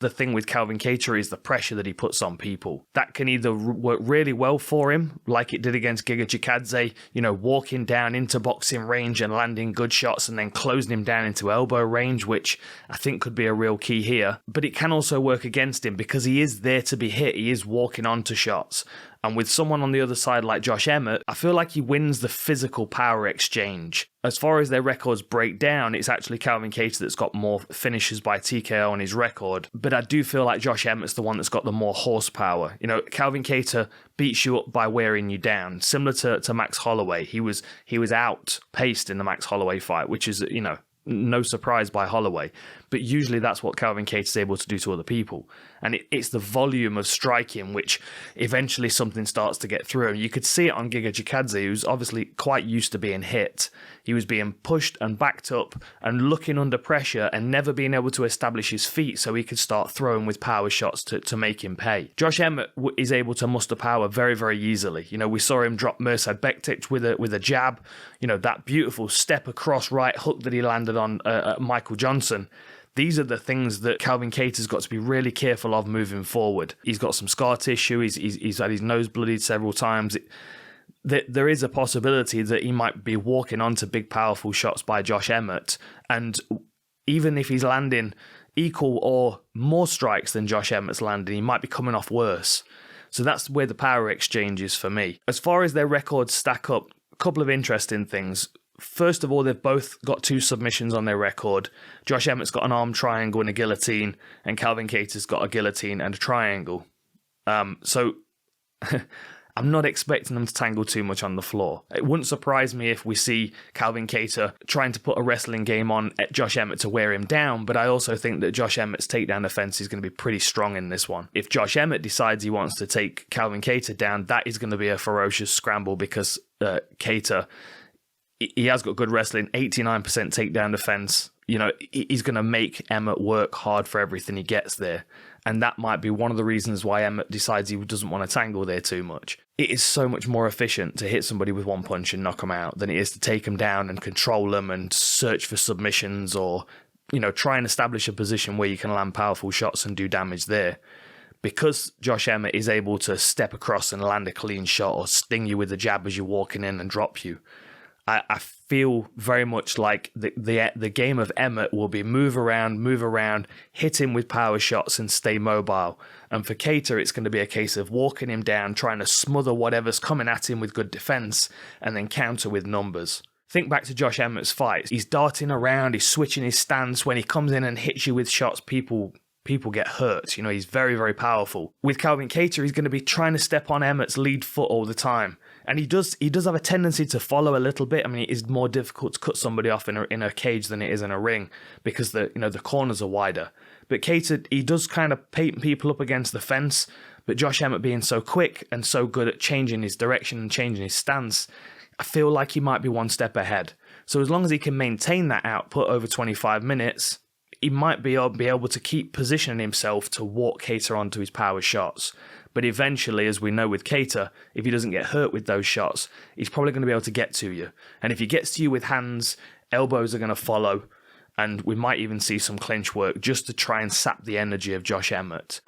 the thing with Calvin Kattar is the pressure that he puts on people. That can either work really well for him, like it did against Giga Chikadze, walking down into boxing range and landing good shots and then closing him down into elbow range, which I think could be a real key here. But it can also work against him because he is there to be hit. He is walking onto shots. And with someone on the other side like Josh Emmett, I feel like he wins the physical power exchange. As far as their records break down, it's actually Calvin Kattar that's got more finishes by TKO on his record. But I do feel like Josh Emmett's the one that's got the more horsepower. Calvin Kattar beats you up by wearing you down, similar to Max Holloway. He was outpaced in the Max Holloway fight, which is, no surprise by Holloway. But usually that's what Calvin Kattar is able to do to other people. And it's the volume of striking which eventually something starts to get through. And you could see it on Giga Chikadze, who's obviously quite used to being hit. He was being pushed and backed up and looking under pressure and never being able to establish his feet so he could start throwing with power shots to make him pay. Josh Emmett is able to muster power very, very easily. We saw him drop Mirsad Bektic with a jab. That beautiful step across right hook that he landed on Michael Johnson. These are the things that Calvin Kattar's got to be really careful of moving forward. He's got some scar tissue. He's had his nose bloodied several times. There is a possibility that he might be walking onto big, powerful shots by Josh Emmett. And even if he's landing equal or more strikes than Josh Emmett's landing, he might be coming off worse. So that's where the power exchange is for me. As far as their records stack up, a couple of interesting things. First of all, they've both got 2 submissions on their record. Josh Emmett's got an arm triangle and a guillotine, and Calvin Kattar's got a guillotine and a triangle. So I'm not expecting them to tangle too much on the floor. It wouldn't surprise me if we see Calvin Kattar trying to put a wrestling game on at Josh Emmett to wear him down, but I also think that Josh Emmett's takedown defense is going to be pretty strong in this one. If Josh Emmett decides he wants to take Calvin Kattar down, that is going to be a ferocious scramble because Kattar, he has got good wrestling, 89% takedown defense. He's going to make Emmett work hard for everything he gets there. And that might be one of the reasons why Emmett decides he doesn't want to tangle there too much. It is so much more efficient to hit somebody with one punch and knock them out than it is to take them down and control them and search for submissions or, try and establish a position where you can land powerful shots and do damage there. Because Josh Emmett is able to step across and land a clean shot or sting you with a jab as you're walking in and drop you, I feel very much like the game of Emmett will be move around, hit him with power shots and stay mobile. And for Kattar, it's going to be a case of walking him down, trying to smother whatever's coming at him with good defense, and then counter with numbers. Think back to Josh Emmett's fights. He's darting around, he's switching his stance. When he comes in and hits you with shots, people get hurt. He's very, very powerful. With Calvin Kattar, he's going to be trying to step on Emmett's lead foot all the time. And he does have a tendency to follow a little bit. I mean, it is more difficult to cut somebody off in a cage than it is in a ring because the corners are wider. But Kattar, he does kind of paint people up against the fence. But Josh Emmett being so quick and so good at changing his direction and changing his stance, I feel like he might be one step ahead. So as long as he can maintain that output over 25 minutes, he might be able to keep positioning himself to walk Kattar onto his power shots. But eventually, as we know with Kattar, if he doesn't get hurt with those shots, he's probably going to be able to get to you. And if he gets to you with hands, elbows are going to follow. And we might even see some clinch work just to try and sap the energy of Josh Emmett.